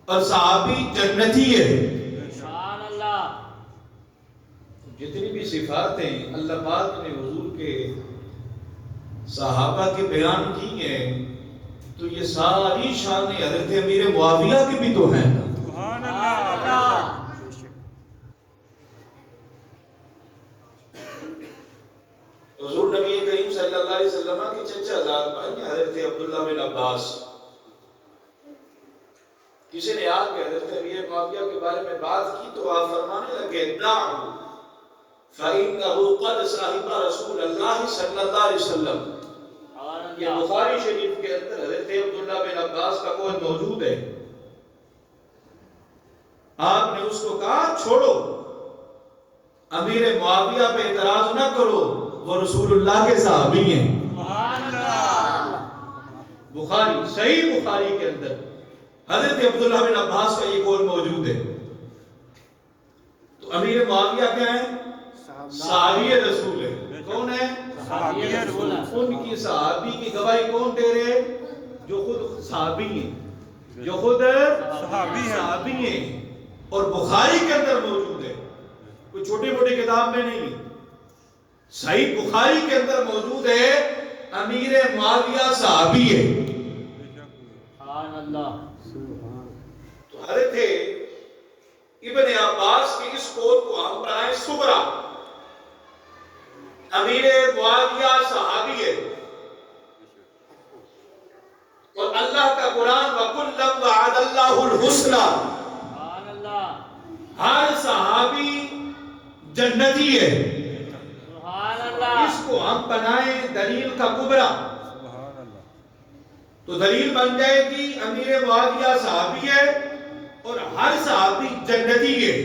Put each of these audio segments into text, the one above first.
اور صحابی جنتی ہے. سبحان اللہ. جتنی بھی صفاتیں اللہ پاک نے حضور کے صحابہ کے بیان کی ہیں تو یہ ساری شانیں حضرت امیر معاویہ کی بھی تو ہیں. سبحان اللہ. حضور نبی کریم صلی اللہ علیہ وسلم کے چچا زاد بھائی حضرت عبداللہ بن عباس. کسی نے آ کے حضرت امیر معاویہ کے بارے میں بات کی تو آپ فرمانے لگے دعو فَإِنَّهُ قَدْ صَحِبَ رسول اللہ صلی اللہ علیہ وسلم. یہ بخاری شریف کے اندر حضرت عبداللہ بن عباس کا قول موجود ہے. آپ نے اس کو کہا چھوڑو، امیر معاویہ پہ اعتراض نہ کرو، وہ رسول اللہ کے صحابی ہیں. سبحان اللہ. بخاری صحیح بخاری کے اندر حضرت عبداللہ بن عباس کا یہ قول موجود ہے. تو امیر معاویہ کیا ہے؟ صحابی رسول ہے. کون ہے؟ صحابی رسول. ان کی صحابی کی گواہی کون دے رہے؟ جو خود صحابی ہیں، جو خود صحابی ہیں. اور بخاری کے اندر موجود ہے، کوئی چھوٹی موٹی کتاب میں نہیں. صحیح بخاری کے اندر موجود ہے امیر معاویہ صحابی ہے. سبحان اللہ. تو حضرت ابن عباس کے اس قول کو ہم بنائیں صغرا. امیر معاویہ صحابی ہے اور اللہ کا قرآن وَكُلًّا وَعَدَ اللَّهُ الْحُسْنَى، سبحان اللہ. ہر صحابی جنتی ہے. سبحان اللہ. اس کو ہم بنائیں دلیل کا کبرا تو دلیل بن جائے گی امیر معاویہ صحابی ہے اور ہر صحابی جنتی ہے.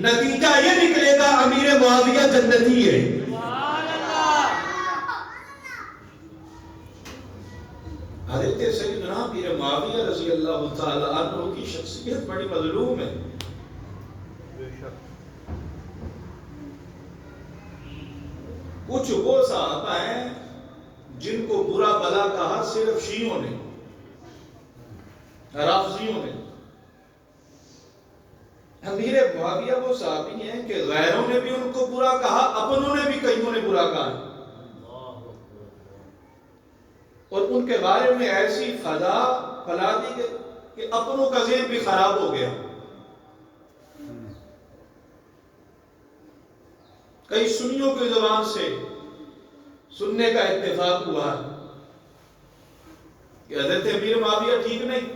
نتیجہ یہ نکلے گا امیر معاویہ جنتی ہے. سبحان اللہ. حضرت سیدنا امیر معاویہ رضی اللہ تعالی عنہ کی شخصیت بڑی مظلوم ہے. کچھ وہ صحابہ ہیں جن کو برا بلا کہا صرف شیعوں نے، رافضیوں نے. امیر معاویہ وہ صحابی ہیں کہ غیروں نے بھی ان کو برا کہا، اپنوں نے بھی کئیوں نے برا کہا، اور ان کے بارے میں ایسی فضا پھیلا دی کہ اپنوں کا ذہن بھی خراب ہو گیا. کئی سنیوں کی زبان سے سننے کا اتفاق ہوا کہ حضرت امیر معاویہ ٹھیک نہیں.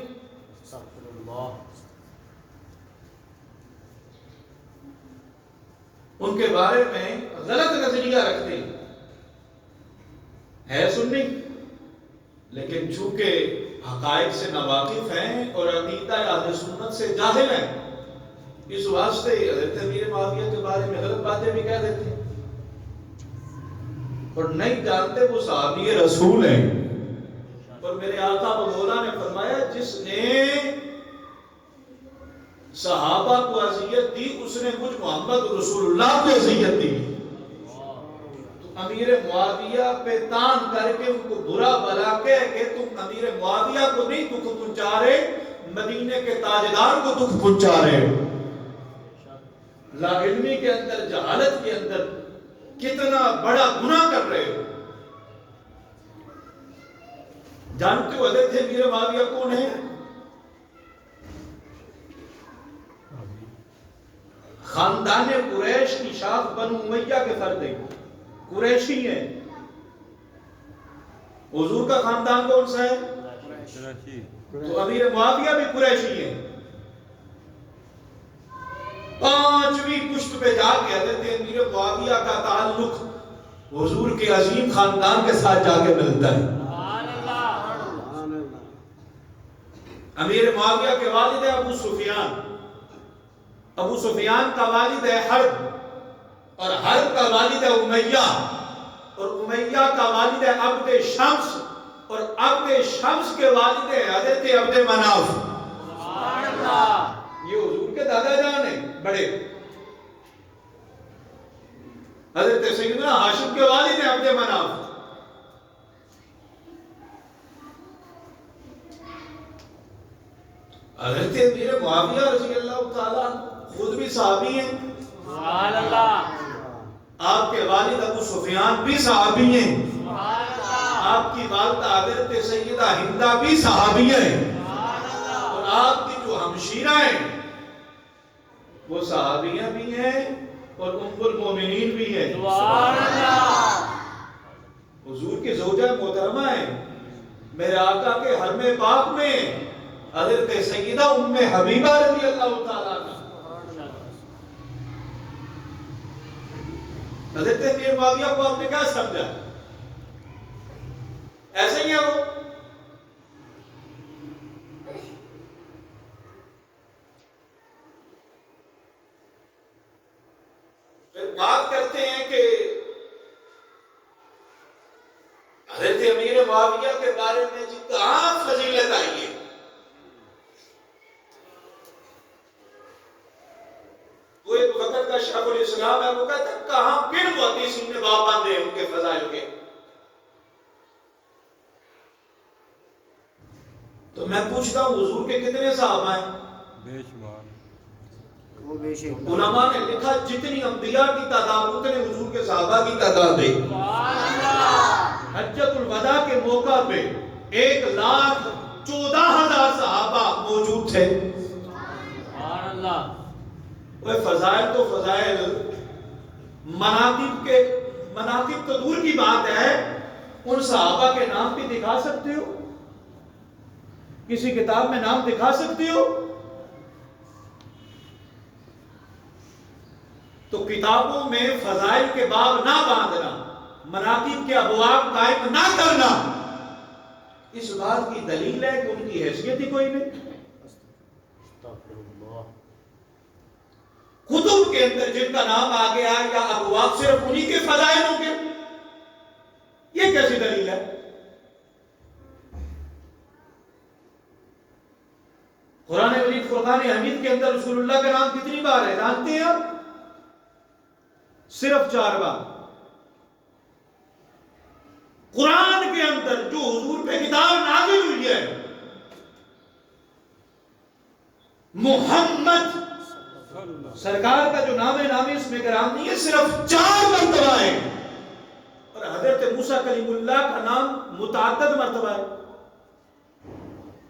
ان کے بارے میں غلط نظریہ رکھتے ہے سنی، لیکن چونکہ حقائق سے ناواقف ہیں اور عقیدہ اہل سنت سے جاہل ہیں، اس واسطے حضرت امیر معاویہ کے بارے میں غلط باتیں بھی کہہ دیتے ہیں اور نہیں جانتے وہ صحابی رسول ہیں. اور میرے آقا و مولا نے فرمایا جس نے صحابہ کو اذیت دی اس نے مجھ محمد رسول اللہ کو اذیت دی. تو امیر معاویہ پہ تان کر کے ان کو برا بلا کے کہ تم امیر معاویہ کو نہیں دکھ پہنچا رہے، مدینے کے تاجدار کو دکھ پہنچا رہے. لا علمی کے اندر، جہالت کے اندر کتنا بڑا گناہ کر رہے ہو. جانتے ہو حضرت امیر معاویہ کون ہے؟ خاندان قریش کی شاخ بنو امیہ کے فرد ہیں، قریشی ہیں. حضور کا خاندان کون سا ہے؟ تو امیر معاویہ بھی قریشی ہیں. پانچویں پشت پہ جا کے حضرت امیر معاویہ کا تعلق حضور کے عظیم خاندان کے ساتھ جا کے ملتا ہے. امیر معاویہ کے والد ہے ابو سفیان، ابو سفیان کا والد ہے حرب، اور حرب کا والد ہے امیہ، اور امیہ کا والد ہے عبد شمس، اور عبد شمس کے والد ہے حضرت عبد مناف. یہ حضور کے دادا جان ہیں بڑے. حضرت سیدنا ہاشم کے والد ہیں عبد مناف. حضرت امیر معاویہ رضی اللہ تعالیٰ خود بھی صحابی ہیں، سبحان اللہ آپ کے والد ابو سفیان بھی صحابی ہیں، سبحان اللہ آپ کی والدہ حضرت سیدہ ہندہ بھی صحابی ہیں، سبحان اللہ اور آپ کی جو ہمشیرہ ہیں وہ صحابیہ بھی ہیں اور ام المومنین بھی ہیں، سبحان اللہ حضور کی زوجہ محترمہ ہیں، میرے آقا کے حرم پاک میں حضرت سیدہ ام حبیبہ رضی اللہ تعالیٰ عنہ، حضرت امیر معاویہ کو آپ نے کیا سمجھا؟ ایسے ہی ہے وہ؟ پھر بات کرتے ہیں کہ حضرت امیر معاویہ کے بارے میں جی کہاں فضیلت آئی ہے؟ وہ ایک وقت کا شیخ الاسلام ہے، وہ کہتا ہے کہاں کن محدثین نے باب باندھے ان کے فضائل کے؟ تو میں پوچھتا ہوں حضور کے کتنے صحابہ ہیں؟ بے شمار علماء نے لکھا جتنی انبیاء کی تعداد اتنے حضور کے صحابہ کی تعداد ہے۔ سبحان اللہ حجۃ الوداع کے موقع پہ 1,14,000 صحابہ موجود تھے۔ سبحان اللہ وہ فضائل تو فضائل، مناقب تو دور کی بات ہے، ان صحابہ کے نام بھی دکھا سکتے ہو؟ کسی کتاب میں نام دکھا سکتے ہو؟ تو کتابوں میں فضائل کے باب نہ باندھنا، مناقب کے ابواب قائم نہ کرنا، اس بات کی دلیل ہے کہ ان کی حیثیت ہی کوئی نہیں۔ استغفر اللہ کتب کے اندر جن کا نام آ گیا یا ابواب صرف انہی کے فضائل ہوں گے، یہ کیسی دلیل ہے؟ قرآن مجید فرقان حمید کے اندر رسول اللہ کا نام کتنی بار ہے جانتے ہیں آپ؟ صرف 4 بار۔ قرآن کے اندر جو حضور پہ کتاب نازل ہوئی ہے، محمد سرکار کا جو نام ہے نامی اس میں کرام نہیں ہے، صرف 4 مرتبہ ہے، اور حضرت موسیٰ کلیم اللہ کا نام متعدد مرتبہ ہے۔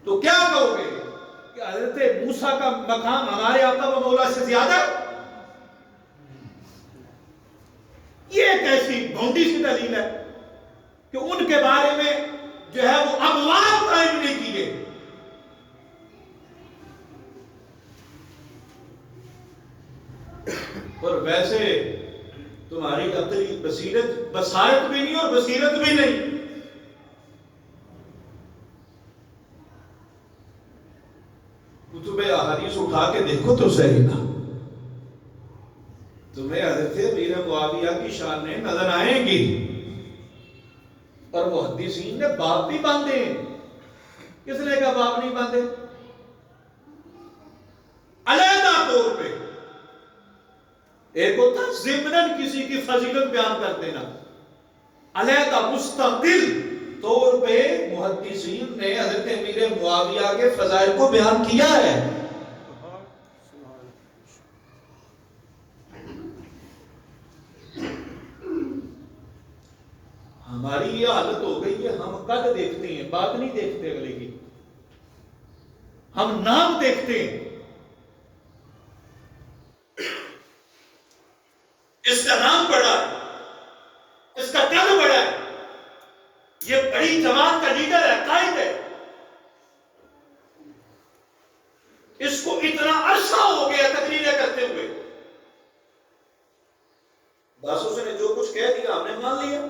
تو کیا کہو گے کہ حضرت موسیٰ کا مقام ہمارے آقا و مولا سے زیادہ ہے؟ یہ کیسی بھونڈی سی دلیل ہے کہ ان کے بارے میں جو ہے وہ ابواب قائم نہیں کیے۔ اور ویسے تمہاری عقلی بصارت بھی نہیں اور بصیرت بھی نہیں۔ کتب احادیث اٹھا کے دیکھو تو صحیح نا، تمہیں حضرت امیر معاویہ کی شانیں نظر آئیں گی، اور محدثین نے باب بھی باندھے ہیں۔ کس نے کہا باب نہیں باندھے؟ علیحدہ طور پہ ایک ہوتا ضمناً کسی کی فضیلت بیان کر دینا، علیحدہ مستقل طور پہ محدثین نے حضرت امیر معاویہ کے فضائل کو بیان کیا ہے۔ ہماری یہ حالت ہو گئی ہے، ہم قد دیکھتے ہیں، بات نہیں دیکھتے اگلے کی، ہم نام دیکھتے ہیں، اس کا نام بڑا ہے، اس کا قد بڑا ہے، یہ بڑی جماعت کا لیڈر ہے، قائد ہے، اس کو اتنا عرصہ ہو گیا تقریریں کرتے ہوئے، بس اس نے جو کچھ کہہ دیا ہم نے مان لیا۔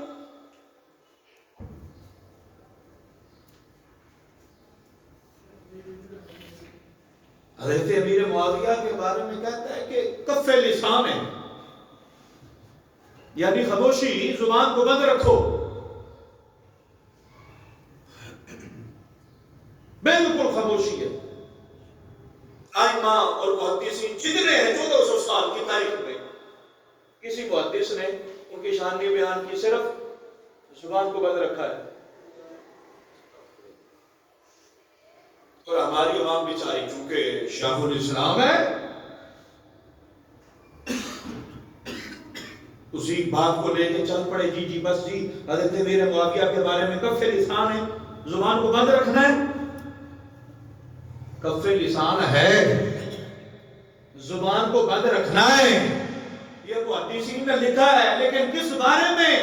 حضرت امیر معاویہ کے بارے میں کہتا ہے کہ کف لسان ہے، یعنی خاموشی، زبان کو بند رکھو، بالکل خاموشی ہے۔ ائمہ اور محدثین جتنے ہیں 1400 سال کی تاریخ میں کسی محدث نے ان کی شان نہیں بیان کی، صرف زبان کو بند رکھا ہے۔ اور ہماری عوام بیچاری چونکہ شیخ الاسلام ہے، اسی بات کو لے کے چل پڑے، جی بس جی حضرت امیر معاویہ کے بارے میں کف لسان ہے، زبان کو بند رکھنا ہے. کف لسان ہے، زبان کو بند رکھنا ہے، یہ محدثین نے لکھا ہے، لیکن کس بارے میں؟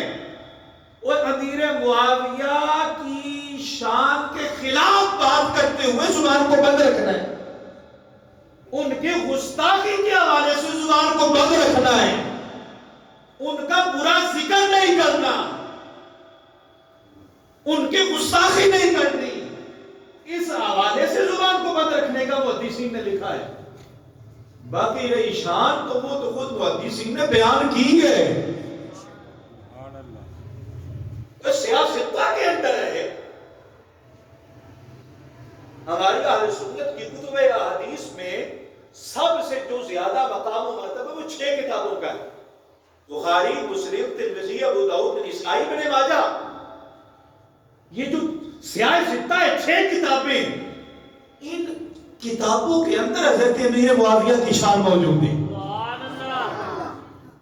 وہ امیر معاویہ کی شان کے خلاف بات کرتے ہوئے زبان کو بند رکھنا ہے، ان کے گستاخی کے حوالے سے زبان کو بند رکھنا ہے، ان کا برا ذکر نہیں کرنا، ان کی گستاخی نہیں کرنی، اس حوالے سے زبان کو بند رکھنے کا محدثین نے لکھا ہے. باقی رہی شان تو وہ تو خود محدثین نے بیان کی ہے، سیاستہ کے اندر ہے. ہماری اہل سنت کی کتب احادیث میں سب سے جو زیادہ مقام و مرتبہ وہ 6 کتابوں کا ہے، بخاری، مسلم، ترمذی، ابو داؤد، نسائی، ابن ماجہ. یہ جو سیاہ ستہ ہے 6 کتابیں، ان کتابوں کے اندر حضرت امیر معاویہ کی شان موجود ہے.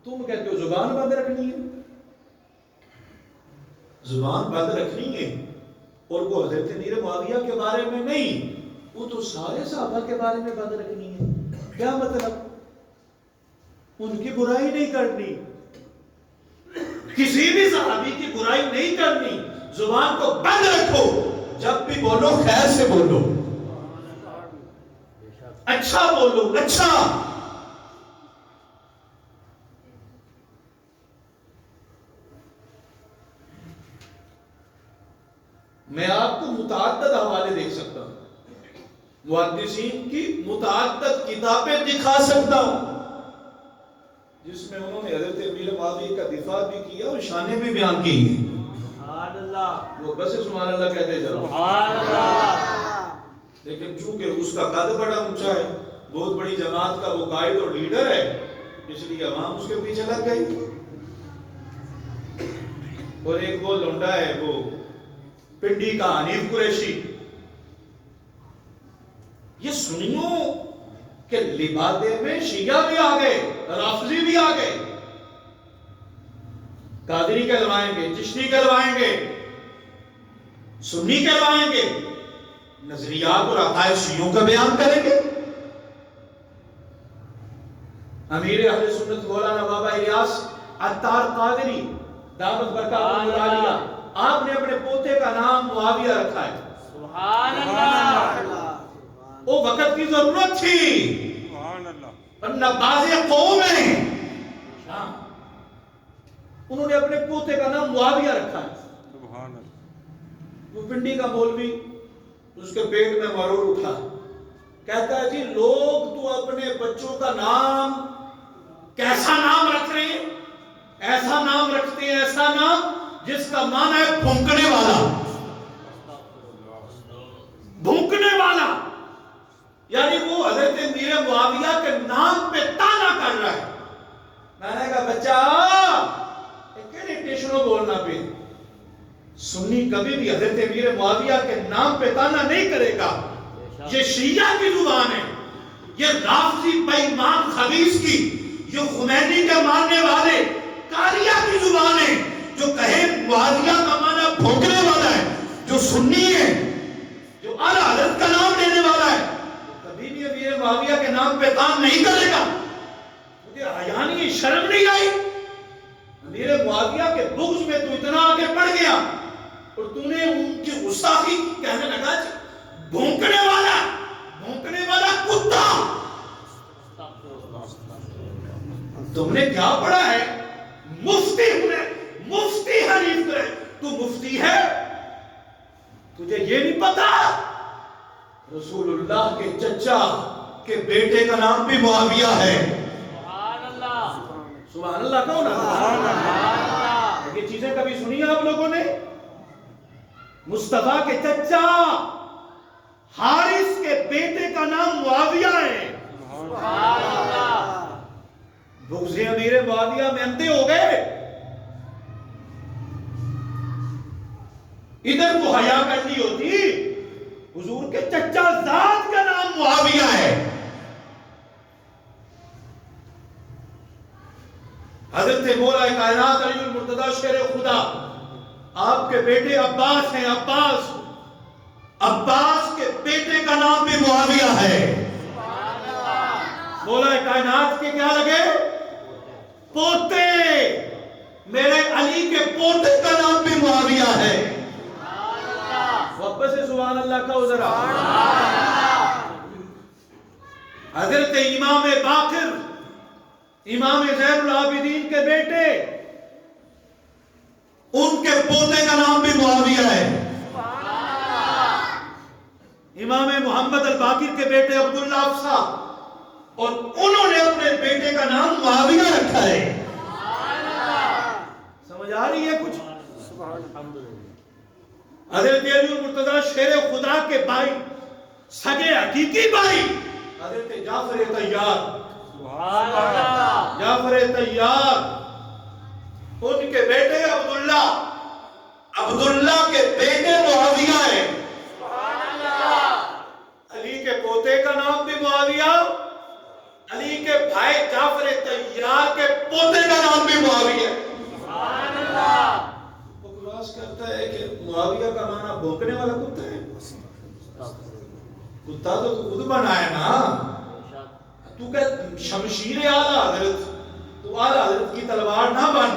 تم کہتے ہو زبان بند رکھنی ہے، زبان بند رکھنی ہے، اور وہ حضرت امیر معاویہ کے بارے میں نہیں، وہ تو سارے صحابہ کے بارے میں بند رکھنی ہے. کیا مطلب؟ ان کی برائی نہیں کرنی، کسی بھی صحابی کی برائی نہیں کرنی، زبان کو بند رکھو، جب بھی بولو خیر سے بولو، اچھا بولو، اچھا. میں آپ کو متعدد حوالے دیکھ سکتا ہوں، محدثین کی متعدد کتابیں دکھا سکتا ہوں جس میں انہوں نے حضرت امیر معاویہ کا دفاع بھی کیا اور شانیں بھی بیان کی ہیں. سبحان اللہ. وہ بس سبحان اللہ کہتے ہیں ضرور، سبحان اللہ. لیکن چونکہ اس کا قد بڑا اونچا ہے، بہت بڑی جماعت کا وہ قائد اور لیڈر ہے، اس لیے عوام اس کے پیچھے لگ گئی. اور ایک وہ لونڈا ہے، وہ پنڈی کا حنیف قریشی، یہ سنیوں کہ لبادے میں شیعہ بھی آ گئے، رافضی بھی آ گئے، قادری کہلوائیں گے، چشتی کہلوائیں گے، سنی کہلوائیں گے، نظریات اور عقائد شیعوں کا بیان کریں گے. امیر اہل سنت مولانا بابا الیاس عطار قادری دامت برکاتہ العالیہ، آپ نے اپنے پوتے کا نام معاویہ رکھا ہے. سبحان اللہ. وہ وقت کی ضرورت تھی، سبحان اللہ. ورنہ باز قوم ہیں، انہوں نے اپنے پوتے کا نام معاویہ رکھا ہے. سبحان اللہ. وہ پنڈی کا مولوی، اس کے پیٹ میں مرور اٹھا، کہتا ہے جی لوگ تو اپنے بچوں کا نام کیسا نام رکھ رہے ہیں، ایسا نام رکھتے ہیں، ایسا نام جس کا معنی ہے بھونکنے والا. بھونکنے والا یعنی وہ حضرت امیر معاویہ کے نام پہ تانا کر رہا ہے. میں نے کہا بچہ کہنے ٹیشنوں بولنا پہ، سنی کبھی بھی حضرت امیر معاویہ کے نام پہ تانا نہیں کرے گا. یہ شیعہ کی زبان ہے، یہ رافضی بے ایمان خبیث کی، جو خمینی کے ماننے والے قاریہ کی زبان ہے، جو کہے معاویہ کا معنی بھونکنے والا ہے، جو سنی ہے، جو اعلیٰ حضرت کا نام لینے والا ہے، کبھی بھی امیر معاویہ کے نام پہ تان نہیں کرے گا. مجھے حیا نہیں، شرم نہیں آئی؟ امیر معاویہ کے بغض میں تو اتنا آگے بڑھ گیا اور تو نے ان کی گستاخی کہنے لگا بھونکنے والا کتا. تم نے کیا پڑھا ہے؟ مفتی حنیف ہے، تو مفتی ہے، تجھے یہ نہیں پتا رسول اللہ کے چچا کے بیٹے کا نام بھی معاویہ ہے. سبحان اللہ. سبحان اللہ کون ہے؟ سبحان اللہ. یہ چیزیں کبھی سنی آپ لوگوں نے؟ مصطفیٰ کے چچا حارث کے بیٹے کا نام معاویہ ہے. سبحان اللہ. بغض امیر معاویہ میں اندھے ہو گئے. ادھر کو حیا کرنی ہوتی حضور کے چچا زاد کا نام معاویہ ہے. حضرت مولا کائنات علی المرتضی شیر خدا آپ کے بیٹے عباس ہیں. عباس کے بیٹے کا نام بھی معاویہ ہے. مولا کائنات کے کیا لگے؟ پوتے. میرے علی کے پوتے کا نام بھی معاویہ ہے. واپس سے سبحان اللہ کا ذرا. حضرت امام باقر امام زین العابدین کے بیٹے ان کے پوتے کا نام بھی معاویہ ہے. امام محمد الباقر کے بیٹے عبداللہ افسا اور انہوں نے اپنے بیٹے کا نام معاویہ رکھا ہے. سمجھ آ رہی ہے کچھ؟ حضرت علی المرتضی شیر خدا کے بھائی سگے حقیقی بھائی حضرت جعفر طیار ان کے بیٹے عبداللہ کے بیٹے معاویہ ہیں. علی کے پوتے کا نام بھی معاویہ. علی کے بھائی جعفر طیار کے پوتے کا نام بھی معاویہ. بکواس کرتا ہے کہ معاویہ کا معنی بھونکنے والا کتا ہے. کتا تو خود بنایا نا. تو کہ شمشیر اعلی حضرت، تو اعلی حضرت کی تلوار نہ بن.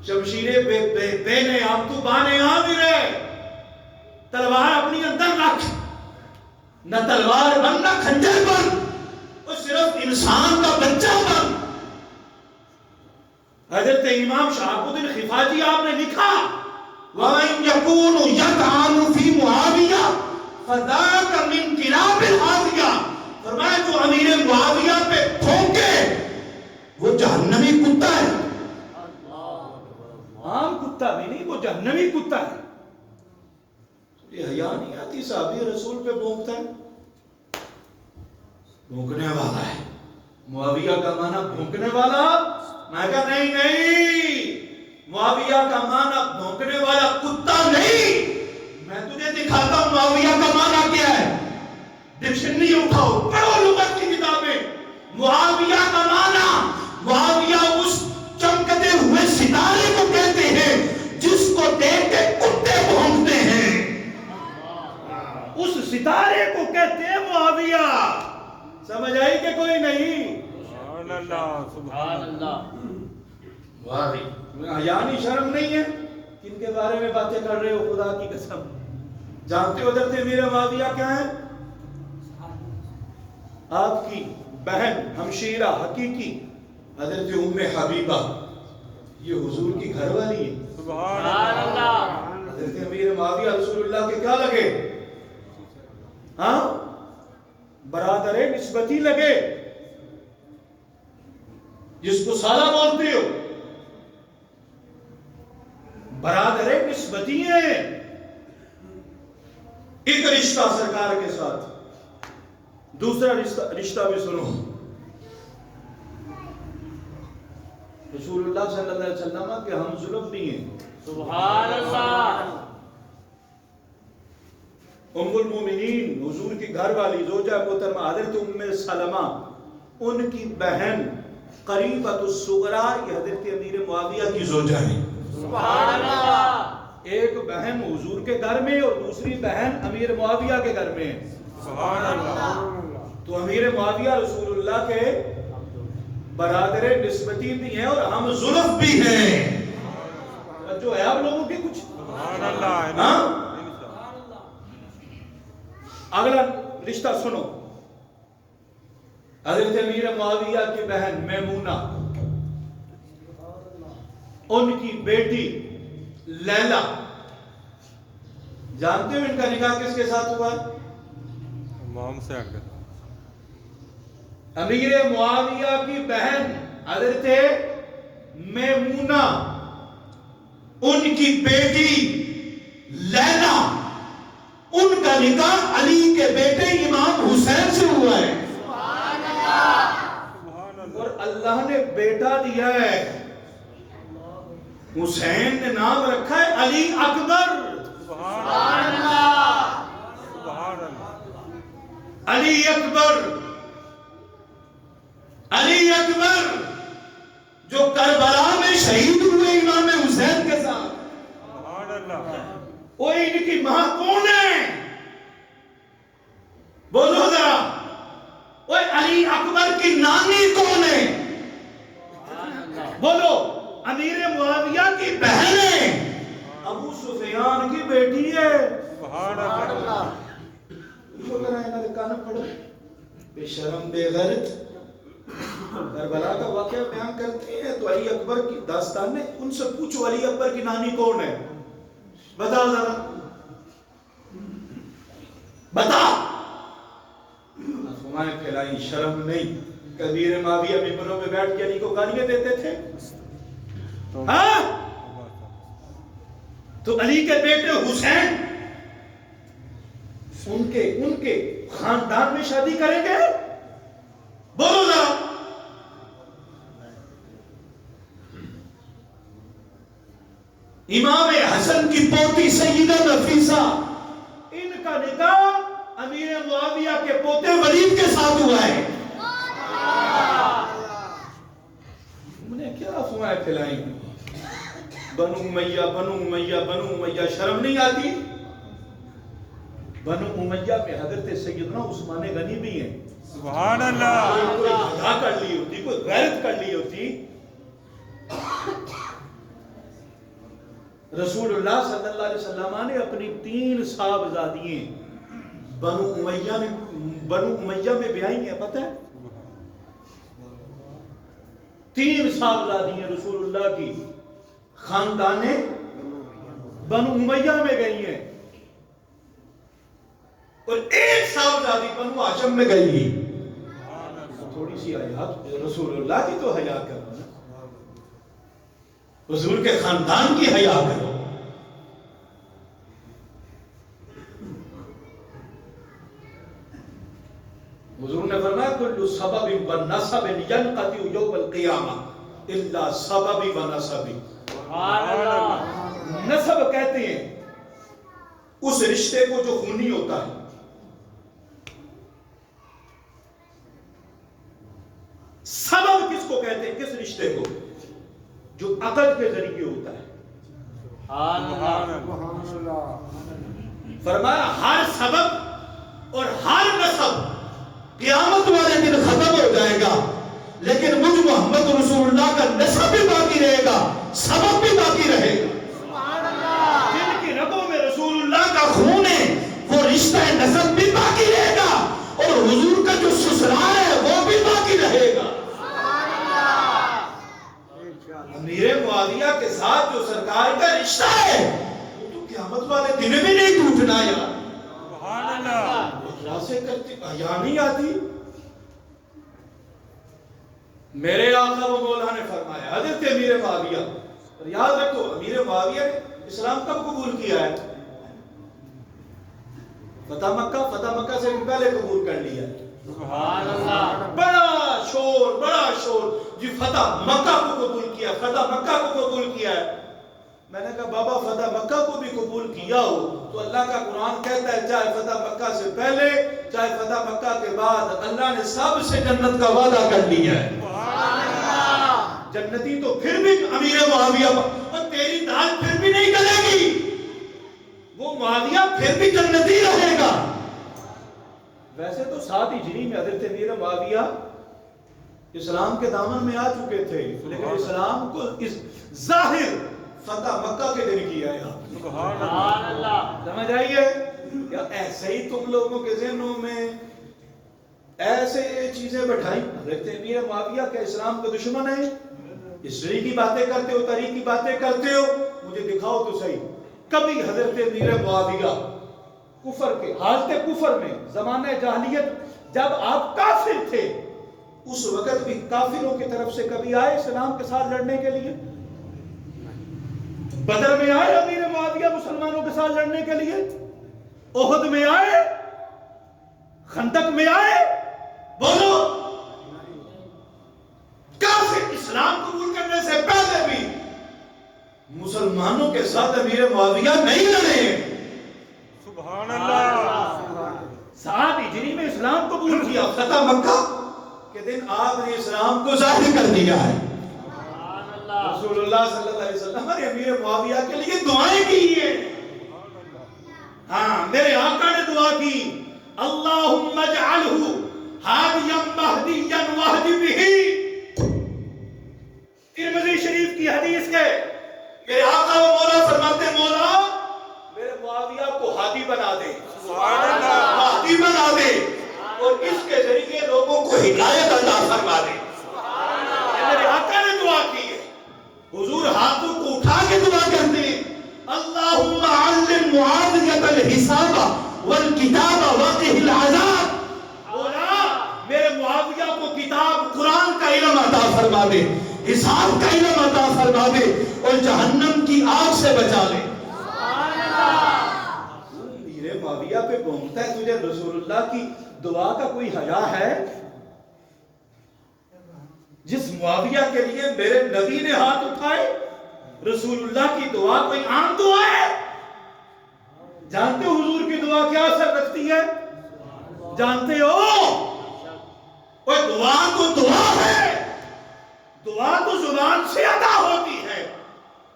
شمشیر بے نیام تو بانیام ہی رہے. تلوار اپنی اندر رکھ. نہ تلوار بن نہ کھنجر بن. وہ صرف انسان کا بچہ بن. حضرت امام شہاب الدین خفاجی آپ نے لکھا وَمَنْ يَكُونُ يَطْعَنُ فِي مُعَاوِيَةَ فَذَاكَ مِنْ كِلَابِ الْحَاوِيَةِ. فرمایا جو امیر معاویہ پہ پھونکے وہ جہنمی کتا ہے. عام کتا بھی نہیں، وہ جہنمی کتا ہے. یہ حیا نہیں آتی صحابی رسول پہ بھونکتا ہے. بھونکنے والا ہے. معاویہ کا معنی بھونکنے والا. میں کہا نہیں، معاویہ کا معنی بھونکنے والا کتا نہیں. میں تجھے دکھاتا ہوں معاویہ کا معنی کیا ہے. ڈکشنری اٹھاؤ، پڑھو لغت کی کتابیں. معاویہ کا معنی، معاویہ اس چمکتے ہوئے ستارے کو کہتے ہیں جس کو دیکھ کے کتے بھونکتے ہیں. اس ستارے کو کہتے ہیں معاویہ. سمجھ آئی کہ کوئی نہیں؟ سبحان اللہ سبحان اللہ. یعنی شرم نہیں ہے؟ کن کے بارے میں باتیں کر رہے ہو خدا کی قسم؟ جانتے ہو حضرت امیر معاویہ کیا ہے؟ آپ کی بہن ہمشیرہ حقیقی حضرت ام حبیبہ، یہ حضور کی گھر والی ہے. سبحان اللہ. حضرت امیر معاویہ رسول اللہ کے کیا لگے؟ ہاں، برادر نسبتی لگے، جس کو سالہ بولتے ہو. برادر نسبتی ہیں. ایک رشتہ سرکار کے ساتھ، دوسرا رشتہ بھی سنو. رسول اللہ صلی اللہ علیہ وسلم کہ ہم ظلم نہیں ہیں. سبحان اللہ. ام المومنین حضور کی گھر والی زوجہ محترمہ حضرت ام سلمہ، ان کی بہن قریبۃ الصغریٰ یہ حضرت امیر معاویہ کی زوجہ ہیں. سبحان اللہ. ایک بہن حضور کے گھر میں اور دوسری بہن امیر معاویہ کے گھر میں. سبحان اللہ. تو امیر معاویہ رسول اللہ کے برادر نسبتی بھی ہیں اور ہم ظلم بھی ہیں. جو ہے آپ لوگوں کے کچھ. سبحان اللہ. ہاں، اگلا رشتہ سنو. حضرت امیر معاویہ کی بہن میمونہ، ان کی بیٹی لیلا. جانتے ہو ان کا نکاح کس کے ساتھ ہوا؟ امام حسین کے ساتھ. امیر معاویہ کی بہن حضرت میمونہ، ان کی بیٹی لیلا، ان کا نکاح علی کے بیٹے امام حسین سے ہوا ہے. اور اللہ نے بیٹا دیا ہے. حسین نے نام رکھا ہے علی اکبر. سبحان اللہ. علی اکبر جو کربلا میں شہید ہوئے امام حسین کے ساتھ، سبحان اللہ، وہ ان کی ماں کون ہے؟ بولو ذرا، وہ علی اکبر کی نانی کون ہے؟ بولو، امیر معاویہ کی بہن ہے، ابو سفیان کی بیٹی ہے۔ سبحان اللہ، کان پڑھو، بے شرم بے غیرت، کربلا کا واقعہ بیان کرتے ہیں تو علی اکبر کی داستان ہے۔ ان سے پوچھو علی اکبر کی نانی کون ہے؟ بتا ذرا، بتا۔ افواہیں پھیلائی، شرم نہیں؟ کبیر معاویہ ممبروں میں بیٹھ کے علی کو گالیاں دیتے تھے، ہاں؟ تو علی کے بیٹے حسین ان کے خاندان میں شادی کریں گے؟ بولو ذرا۔ امام حسن کی پوتی سیدہ نفیسہ، ان کا نکاح امیر معاویہ کے پوتے ولید کے ساتھ ہوا ہے۔ تم نے کیا افواہیں پھیلائی؟ بنو امیہ بنو امیہ بنو امیہ، شرم نہیں آتی؟ بنو امیہ میں حضرت سیدنا عثمان غنی بھی ہیں۔ سبحان اللہ، کوئی خدا کر لی ہوتی، کوئی غیرت کر لی ہوتی، رسول اللہ صلی اللہ علیہ وسلم نے اپنی 3 صاحبزادیاں بنو امیہ میں بیائی ہیں، پتہ ہے؟ 3 صاحبزادیاں رسول اللہ کی خاندان بنو امیہ میں گئی ہیں، اور 1 صاحبزادی بنو ہاشم میں گئی۔ تھوڑی سی آیات رسول اللہ کی تو حیا کرو نا، حضور کے خاندان کی حیا کرو۔ حضور نے فرمایا کل سبب و نسب ینقطع یوم القیامہ الا سبب و نسب۔ سبحان اللہ، نسب کہتے ہیں اس رشتے کو جو خونی ہوتا ہے، سبب کس کو کہتے ہیں؟ کس رشتے کو؟ جو عقد کے ذریعے ہوتا ہے۔ سبحان اللہ، فرمایا ہر سبب اور ہر نسب قیامت والے دن ختم ہو جائے گا، لیکن مجھ محمد رسول اللہ کا نسب بھی باقی رہے گا، سبب بھی باقی رہے گا۔ سبحان اللہ، جن کی رگوں میں رسول اللہ کا خون ہے وہ رشتہ نسب بھی باقی رہے گا، اور حضور کا جو سسرال ہے وہ بھی باقی رہے گا۔ امیر معاویہ کے ساتھ جو سرکار کا رشتہ ہے وہ تو قیامت والے دن بھی نہیں ٹوٹنا یار۔ سبحان اللہ، سے کرتی حیا نہیں آتی؟ میرے آقا و مولا نے فرمایا حضرت امیر معاویہ، اور یاد رکھو امیر معاویہ نے اسلام کب قبول کیا ہے؟ فتح مکہ سے پہلے قبول کر لیا ہے۔ سبحان اللہ، بڑا شور جی فتح مکہ کو قبول کیا، فتح مکہ کو قبول کیا ہے۔ میں نے کہا بابا فتح مکہ کو بھی قبول کیا ہو تو اللہ کا قرآن کہتا ہے چاہے فتح مکہ سے پہلے چاہے فتح مکہ کے بعد اللہ نے سب سے جنت کا وعدہ کر لیا ہے۔ جنتی تو پھر بھی امیر معاویہ، اور تیری دال پھر بھی نہیں گلے گی، وہ معاویہ پھر بھی جنتی رہے گا۔ ویسے تو 7 ہجری میں حضرت امیر معاویہ اسلام کے دامن میں آ چکے تھے، لیکن اسلام کو اس ظاہر فتح مکہ کے دن کیا ہے۔ سبحان اللہ، سمجھ آئیے؟ یا ایسے ہی تم لوگوں کے ذہنوں میں ایسے چیزیں بٹھائیں حضرت امیر معاویہ کیا اسلام کا دشمن ہے؟ ہسٹری کی باتیں کرتے ہو، تاریخ کی باتیں کرتے ہو، مجھے دکھاؤ تو صحیح کبھی حضرت امیر معاویہ کفر کے حالت کفر میں زمانہ جاہلیت جب آپ کافر تھے اس وقت بھی کافروں کی طرف سے کبھی آئے اسلام کے ساتھ لڑنے کے لیے؟ بدر میں آئے امیر معاویہ مسلمانوں کے ساتھ لڑنے کے لیے؟ احد میں آئے؟ خندق میں آئے؟ بولو، کافر اسلام قبول کرنے سے پہلے بھی مسلمانوں کے ساتھ امیر معاویہ نہیں لڑے۔ اللہ، 7 ہجری میں نے اسلام قبول کیا، فتح مکہ کے دن آپ نے اسلام کو ظاہر کر دیا ہے۔ رسول اللہ صلی اللہ علیہ وسلم نے امیر معاویہ کے لیے دعائیں کی ہیں۔ ہاں، میرے آقا نے دعا کی، اللہم اجعلہ ہادیا مہدیا واہد بہ۔ ترمذی شریف کی حدیث ہے، میرے آقا و مولا فرماتے ہیں، مولا میرے معاویہ کو ہادی بنا دے، مہدی بنا دے، اور اس کے ذریعے لوگوں کو ہدایت عطا فرما دے۔ یہ میرے آقا نے دعا کی ہے۔ حضور ہاتھوں کو اٹھا کے دعا کرتے ہیں، اللہم علم معاویہ الحساب والکتاب وقہ العذاب۔ مولا میرے معاویہ کو کتاب قرآن کا علم عطا فرما دے، حساب کا علم عطا فرما دے، اور جہنم کی آگ سے بچا لے۔ میرے معاویہ پہ گھومتا ہے، تجھے رسول اللہ کی دعا کا کوئی حیا ہے؟ جس معاویہ کے لیے میرے نبی نے ہاتھ اٹھائے، رسول اللہ کی دعا کوئی عام دعا ہے؟ جانتے ہو حضور کی دعا کیا اثر رکھتی ہے؟ جانتے ہو؟ وہ دعا تو دعا ہے، دعا تو زبان سے ادا ہوتی ہے،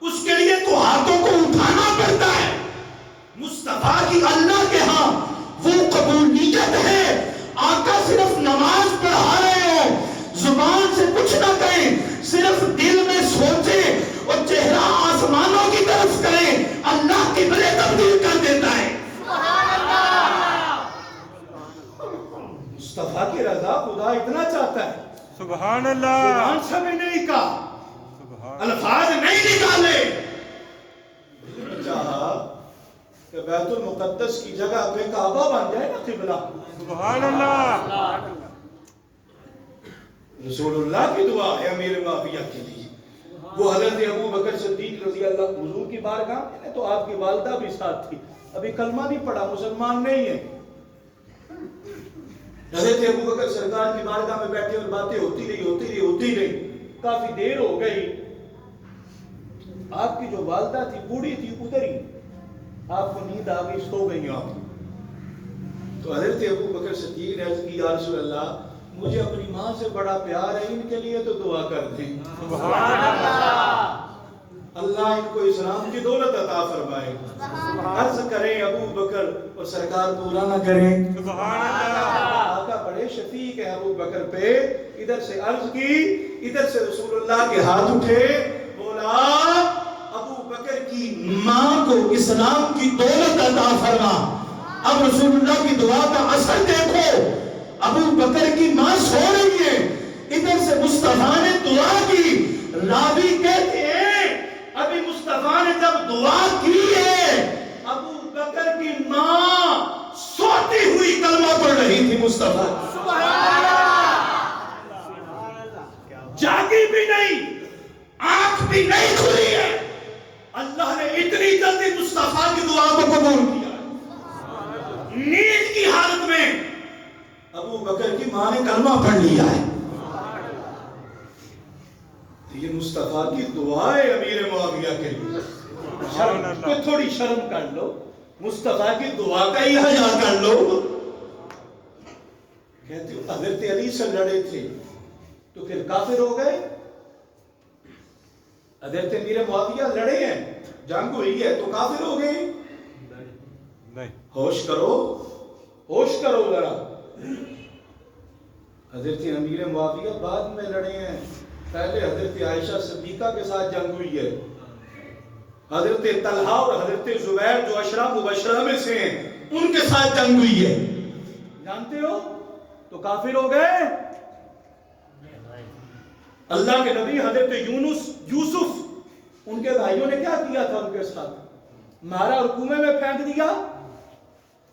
اس کے لیے تو ہاتھوں کو اٹھانا پڑتا ہے۔ مصطفیٰ کی اللہ کے ہاں وہ قبولیت ہے، آقا صرف نماز پڑھا رہے ہو، زبان سے کچھ نہ کہیں، صرف دل میں سوچیں اور چہرہ آسمانوں کی طرف کریں، اللہ قبلے تبدیل کر دیتا ہے۔ مصطفیٰ کی رضا خدا اتنا چاہتا ہے، سبحان اللہ، زبان سے بھی نہیں کہا، الفاظ نہیں نکالے، چاہا کہ بیت المقدس کی جگہ پہ کعبہ بن جائے نا قبلہ۔ سبحان اللہ، رسول اللہ کی دعا ہے امیر معاویہ کے لیے۔ وہ حضرت ابو بکر صدیق رضی اللہ، حضور کی بارگاہ میں تو آپ کی والدہ بھی ساتھ تھی، ابھی کلمہ نہیں پڑھا، مسلمان نہیں ہے۔ حضرت ابو بکر سرکار کی بارگاہ میں بیٹھے اور باتیں ہوتی رہی، کافی دیر ہو گئی۔ آپ کی جو والدہ تھی بوڑھی تھی، اتری، آپ کو نیند آ گئی، سو گئی آپ۔ تو حضرت ابو بکر صدیق نے عرض کی، یا رسول اللہ مجھے اپنی ماں سے بڑا پیار ہے، ان کے لیے تو دعا کر دیں۔ سبحان اللہ، اللہ ان کو اسلام کی دولت عطا فرمائے۔ عرض کریں ابو بکر اور سرکار پورا نہ کریں۔ سبحان اللہ، آقا بڑے شفیق ہیں ابو بکر پہ، ادھر سے عرض کی، ادھر سے رسول اللہ کے ہاتھ اٹھے، بولا ابو بکر کی ماں کو اسلام کی دولت عطا فرما۔ اب رسول اللہ کی دعا کا اثر دیکھو، ابو بکر کی ماں سو رہی ہے، ادھر سے مصطفیٰ نے دعا کی۔ راوی کہتے ہیں ابھی مصطفیٰ نے جب دعا کی ہے، ابو بکر کی ماں سوتی ہوئی کلمہ پڑھ رہی تھی۔ مصطفیٰ جاگی بھی نہیں، آنکھ بھی نہیں کھلی ہے، اللہ نے اتنی جلدی مصطفیٰ کی دعا کو قبول کیا۔ نیند کی حالت میں ابو بکر کی ماں نے کلمہ پڑھ لیا ہے۔ یہ مصطفیٰ کی دعا ہے امیر معاویہ کے لیے۔ کوئی تھوڑی شرم کر لو، مصطفیٰ کی دعا کا ہی حیا کر لو۔ کہتے ہو حضرت علی سے لڑے تھے تو پھر کافر ہو گئے؟ حضرت امیر معاویہ لڑے ہیں، جنگ ہوئی ہے تو کافر ہو گئے؟ نہیں، ہوش کرو، ہوش کرو ذرا۔ حضرت امیر معاویہ بعد میں لڑے ہیں، پہلے حضرت عائشہ صدیقہ کے ساتھ جنگ ہوئی ہے، حضرت طلحہ اور حضرت زبیر جو عشرہ مبشرہ میں سے ہیں ان کے ساتھ جنگ ہوئی ہے۔ جانتے ہو تو کافر ہو گئے؟ اللہ کے نبی حضرت یوسف ان کے بھائیوں نے کیا کیا تھا ان کے ساتھ؟ مارا اور کنویں میں پھینک دیا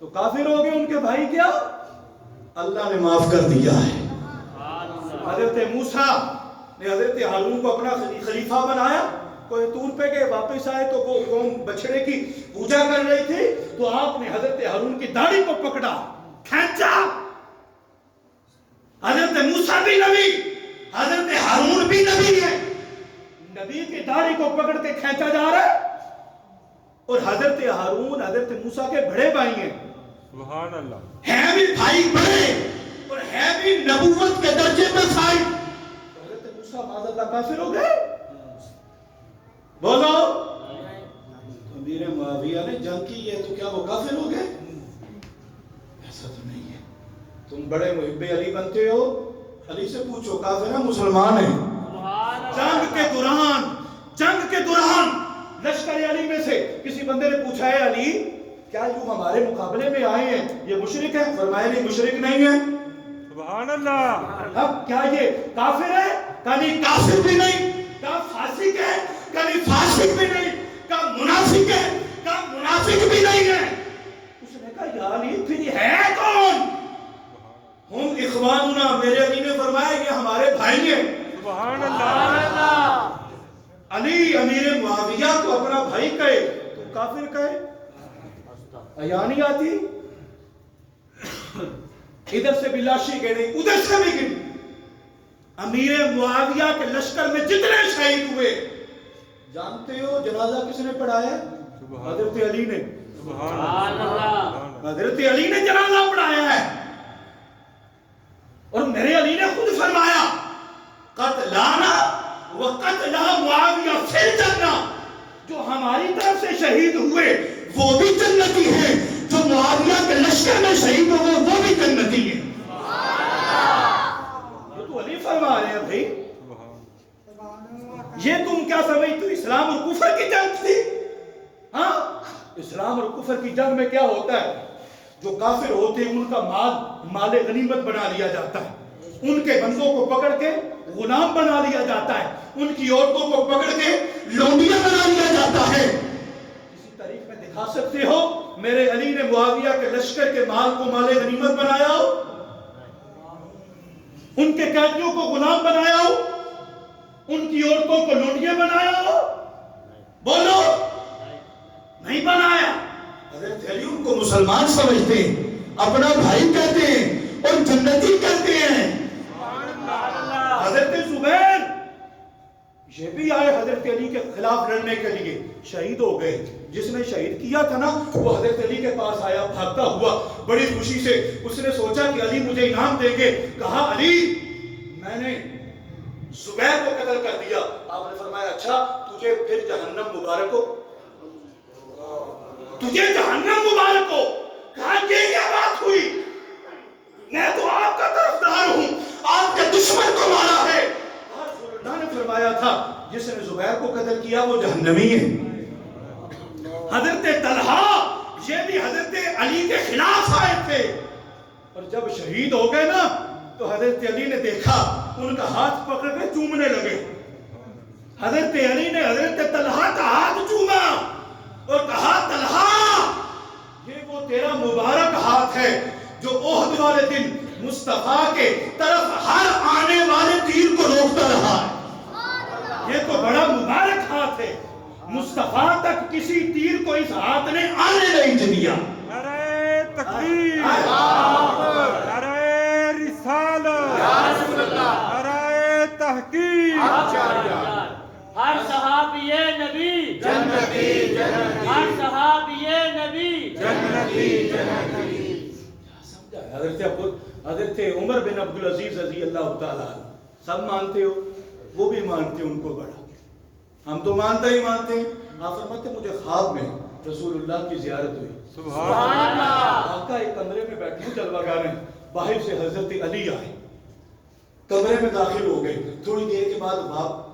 تو کافر ہو گئے ان کے بھائی؟ کیا اللہ نے معاف کر دیا ہے۔ حضرت موسیٰ نے حضرت ہارون کو اپنا خلیفہ بنایا، کوئی طور پہ گئے، واپس آئے تو وہ قوم بچڑے کی پوجا کر رہی تھی، تو آپ نے حضرت ہارون کی داڑھی کو پکڑا، کھینچا۔ حضرت موسیٰ بھی نبی، حضرت ہارون بھی نبی ہے، نبی کی داڑھی کو پکڑ کے کھینچا جا رہا ہے، اور حضرت ہارون حضرت موسیٰ کے بڑے بھائی ہیں، سبحان اللہ ہیں بھی بھائی بڑے اور ہیں بھی نبوت کے درجے میں فائد. حضرت موسیٰ معاذ اللہ کافر ہو گئے؟ بولو. تو امیر معاویہ نے جنگ کی ہے تو کیا وہ کافر ہو گئے؟ ایسا تو نہیں ہے. تم بڑے محب علی بنتے ہو، علی سے پوچھو کافر ہیں مسلمان ہیں. جنگ کے دوران لشکر علی میں سے کسی بندے نے پوچھا ہے علی کیا جو ہمارے مقابلے میں آئے ہیں یہ مشرک ہے؟ فرمایا نہیں مشرک نہیں ہے. سبحان اللہ اب کیا یہ کافر ہے؟ کہا نہیں کافر بھی نہیں. کہا فاسق ہے؟ کہا نہیں فاسق بھی نہیں. کہا منافق ہے؟ کہا منافق بھی نہیں ہے. اس نے کہا یا علی پھر ہے کون؟ ہم اخواننا، میرے علی نے فرمایا یہ ہمارے بھائی ہیں. سبحان اللہ علی امیر معاویہ کو اپنا بھائی کہے تو کافر کہے؟ حیا نہیں آتی؟ ادھر سے بھی لاشیں گڑی ادھر سے بھی گڑی. امیر معاویہ کے لشکر میں جتنے شہید ہوئے جانتے ہو جنازہ کس نے پڑھایا؟ حضرت علی نے. سبحان اللہ حضرت علی نے جنازہ پڑھایا ہے. اور میرے علی نے خود فرمایا قتلانا وقتل معاویہ فی الجنہ. جو ہماری طرف سے شہید ہوئے وہ بھی جنتی ہیں، جو معاویہ کے لشکر میں شہید ہوئے وہ بھی جنتی ہیں. یہ تو علی فرما رہے ہیں بھائی. یہ تم کیا سمجھتے ہو اسلام اور کفر کی جنگ تھی؟ ہاں اسلام اور کفر کی جنگ میں کیا ہوتا ہے؟ جو کافر ہوتے ہیں ان کا مال غنیمت بنا لیا جاتا ہے. ان کے بندوں کو پکڑ کے غلام بنا لیا جاتا ہے. ان کی عورتوں کو پکڑ کے لونڈیاں بنا لیا جاتا ہے. کسی تاریخ میں دکھا سکتے ہو میرے علی نے معاویہ کے لشکر کے مال کو مال غنیمت بنایا ہو؟ ان کے قیدیوں کو غلام بنایا ہو؟ ان کی عورتوں کو لونڈیاں بنایا ہو؟ بولو نہیں بنایا. حضرت علی ان کو مسلمان سمجھتے ہیں، اپنا بھائی کہتے ہیں اور جنتی کہتے ہیں. حضرت زبیر یہ بھی آئے حضرت علی کے خلاف لڑنے کے لیے، شہید ہو گئے. جس نے شہید کیا تھا نا وہ حضرت علی کے پاس آیا بھاگتا ہوا بڑی خوشی سے. اس نے سوچا کہ علی مجھے انعام دیں گے. کہا علی میں نے زبیر کو قتل کر دیا. آپ نے فرمایا اچھا تجھے پھر جہنم مبارک ہو، تجھے جہنم مبارک ہو. کہا یہ کیا بات ہوئی؟ میں تو آپ کا طرفدار ہوں، آپ کے دشمن کو مارا ہے. اللہ نے فرمایا تھا جس نے زبیر کو قتل کیا وہ جہنمی ہے. حضرت طلحہ یہ بھی حضرت علی کے خلاف آئے تھے اور جب شہید ہو گئے نا تو حضرت علی نے دیکھا ان کا ہاتھ پکڑ کے چومنے لگے. حضرت علی نے حضرت طلحہ کا ہاتھ چوما اور کہا طلحہ یہ وہ تیرا مبارک ہاتھ ہے جو احد والے دن مصطفیٰ کے طرف ہر آنے والے تیر کو روکتا رہا ہے. یہ تو بڑا مبارک ہاتھ ہے، مصطفیٰ تک کسی تیر کو اس ہاتھ نے آنے نہیں دیا. نعرہ تکبیر، نعرہ رسالت، نعرہ تحقیق. ہر صحابی نبی جنتی، ہر صحابی نبی جنتی. حضرت عمر بن عبدالعزیز رضی اللہ تعالیٰ سب مانتے ہو، وہ بھی مانتے ان کو بڑا. ہم تو مانتے ہی مانتے ہیں. آپ فرماتے مجھے خواب میں رسول اللہ کی زیارت ہوئی. سبحان اللہ. آقا ایک کمرے میں بیٹھے ہیں جلوہ گاہ میں، باہر سے حضرت علی آئے، کمرے میں داخل ہو گئے. تھوڑی دیر کے بعد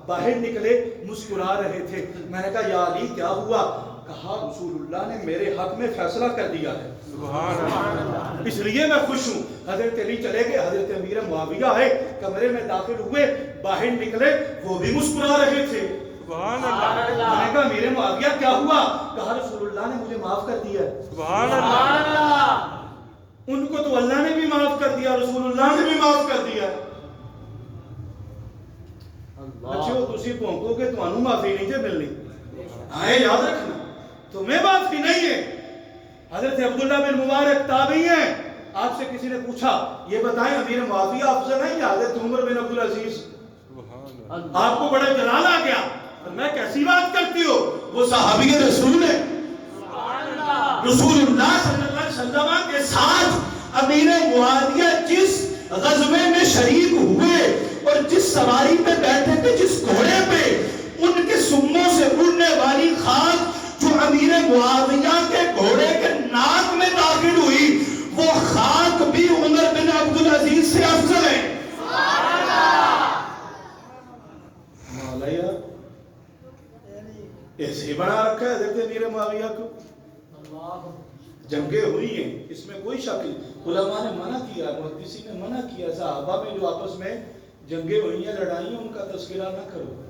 باہر نکلے، مسکرا رہے تھے. میں نے کہا یا علی کیا ہوا؟ کہا رسول اللہ نے میرے حق میں فیصلہ کر دیا ہے، سبحان اللہ. اس لیے میں خوش ہوں. حضرت علی چلے گئے. حضرت امیر معاویہ آئے، کمرے میں داخل ہوئے، باہر نکلے، وہ بھی مسکرا رہے تھے. سبحان اللہ. میں نے کہا امیر معاویہ کیا ہوا؟ کہا رسول اللہ نے مجھے معاف کر دیا ہے. سبحان اللہ. ان کو تو اللہ نے بھی معاف کر دیا، رسول اللہ نے بھی معاف کر دیا. بچوں تسی پونکو کہ تمہوں معافی نہیں جے ملنی. آئے یاد رکھنا تمہیں معافی نہیں ہے. حضرت عبداللہ بن مبارک تابعی ہیں. آپ سے کسی نے پوچھا یہ بتائیں امیر معاویہ افضل ہے یا حضرت عمر بن عبدالعزیز؟ آپ کو بڑا جلال آ گیا. میں کیسی بات کرتی ہو، وہ صحابی رسول ہے. رسول اللہ صلی اللہ علیہ وسلم کے ساتھ امیر معاویہ جس غزوے میں شریک ہوئے اور جس سواری پہ بیٹھے تھے، جس گھوڑے پہ، ان کے سموں سے اڑنے والی خاک جو امیر معاویہ کے گھوڑے کے ناک میں داخل ہوئی، وہ خاک بھی عمر بن عبدالعزیز سے افضل ہے۔ مولایا ایسے بنا رکھا ہے دیکھتے امیر معاویہ کو، جنگیں ہوئی ہیں، اس میں کوئی شک نہیں۔ علماء نے منع کیا، محدثین نے منع کیا، صحابہ میں جو آپس میں جنگیں ہوئی ہیں، لڑائی ہیں، ان کا تذکرہ نہ کرو۔